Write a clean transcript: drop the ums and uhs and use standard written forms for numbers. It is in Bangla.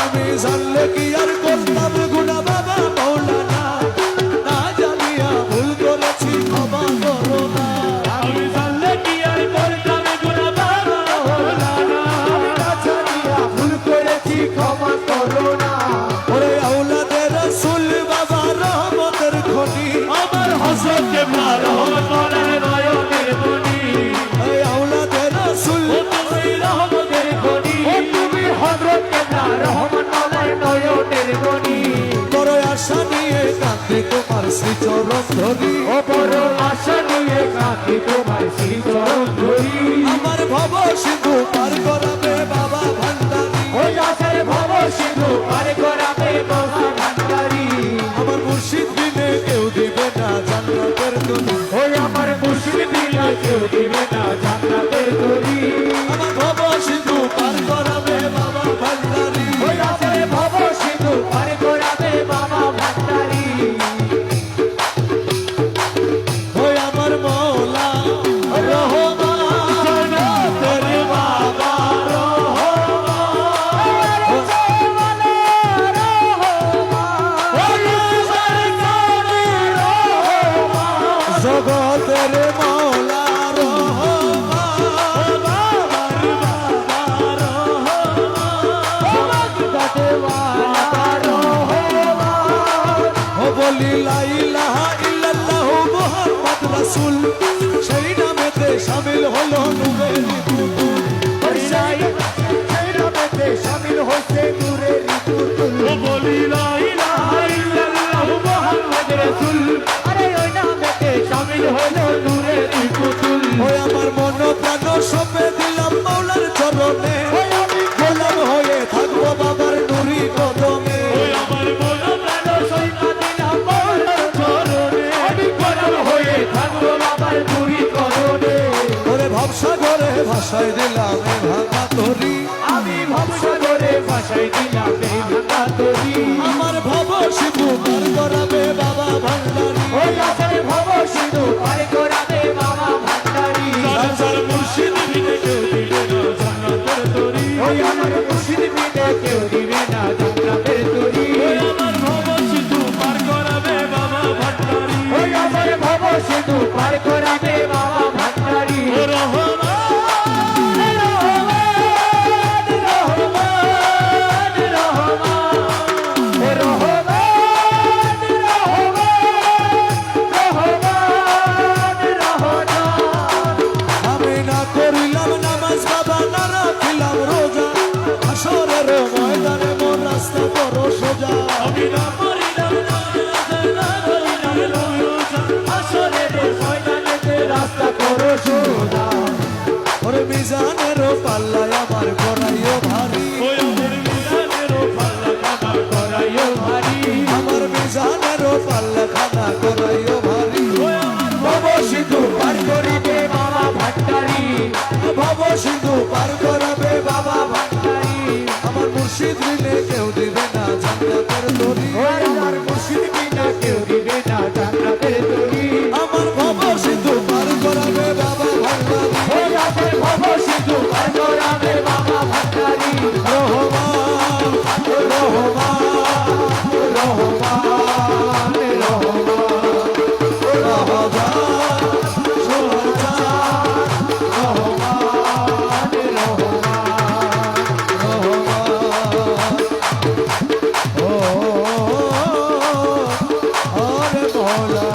আমি জানলে কি আর করতাম গুনাহ বাবা মৌলানা, না জানিয়া ভুল করেছি ক্ষমা করো না। আমি জানলে কি আর করতাম গুনাহ বাবা মৌলানা, না জানিয়া ভুল করেছি ক্ষমা করো না। ওরে আওলাদে রাসূল বাবা রহমতের খনি, আমার হযরত কেবলা রহমতের নয়নের মনি। এই আওলাদে রাসূল ও তুমি রহমতের খনি, ও তুমি হযরত কেবলা রহমতের নয়নের মনি। বড় আশা নিয়ে কাঁদে তোমার শ্রীচরণ ধরি, ও বড় আশা নিয়ে কাঁদি তোমার শ্রীচরণ ধরি। আমার ভব সিন্ধু পার করাবে বাবা ভান্ডারী, ওই আশার ভব সিন্ধু পার করাবে বাবা ভান্ডারী। আমার মুর্শিদ বিনে কেউ দিবে না জান্নাতের তরি, ওই আমার মুর্শিদ বিনা কেউ দিবে না জান্নাতের তরি। আমার ভব সিন্ধু পার করাবে বাবা ভান্ডারী, ওই আশার ভব সিন্ধু পার করাবে বাবা ভান্ডারী। ওই আমার মৌলা রহমান তেরে বাবা জগতের মৌলা রহমান, বাবার বাবা রহমান, ও বলি লা ইলাহা ইল্লাল্লাহু মুহাম্মদ রাসূল, সেই নামেতে শামিল হলো নূরের পুতুল। শামিল হয়েছে নূরের পুতুল। ও বলি লা ইলাহা ইল্লাল্লাহু মুহাম্মাদুর রাসূল, আরে ওই নামেতে শামিল হলো নূরের পুতুল। ওই আমার মন প্রাণ সপে দিলাম মাওলার চরণে, ওই আমি গোলাম হয়ে থাকবো বাবার নুরি কদমে। ওই আমার মন প্রাণ সইকা দিলাম মওলার চরণে, আমি গোলাম হয়ে থাকবো বাবার নূরি চরণে। ওরে ভবসাগরে ভাসায় দিলাম এ ভাঙা তরি, আমি ভবসাগরে ভাসাই দিলাম এই ভাঙা তরি। আমার ভব সিন্ধু পার করাবে বাবা ভান্ডারী, ওই আশার ভব সিন্ধু পার করাবে বাবা ভান্ডারী। সার মুর্শিদ বিনে কেউ দিবে না জান্নাতের তরি। ওই আমার মুর্শিদ বিনে কেউ দিবে না জান্নাতের তরি। ওই আমার ভব সিন্ধু পার করাবে বাবা ভান্ডারী। ওই আমার ভব সিন্ধু পার করাবে বাবা ভান্ডারী। ও রহমান আমি না করিলাম নামাজ বাবা না রাখিলাম রোজা, হাসরের ময়দানে মোর রাস্তা বড় সোজা। আমি না করিলাম না করিলাম রোজা, আসরের ময়দানেতে রাস্তা করো সোজা। ওরে মিজানেরও পাল্লায় আমার করাইও ভারী, ওই আমার মিজানেরও পাল্লা কাটা করাইও ভারী। আমার মিজানেরও পাল্লা খানা করাইও ভারী। ওই আমার ভব সিন্ধু পার করিবে বাবা ভান্ডারী। ভব সিন্ধু পার করাবে বাবা ভান্ডারী। আমার মুর্শিদ বিনে কেউ দিবে না জান্নাতের তরি, ওই আমার মুর্শিদ বিনা কেউ দিবে না জান্নাতের তরি। আমার ভব সিন্ধু পার করাবে বাবা ভান্ডারী, ওই আমার ভব সিন্ধু পার করাবে বাবা ভান্ডারী। রহমান রহমান রহমান মৌলা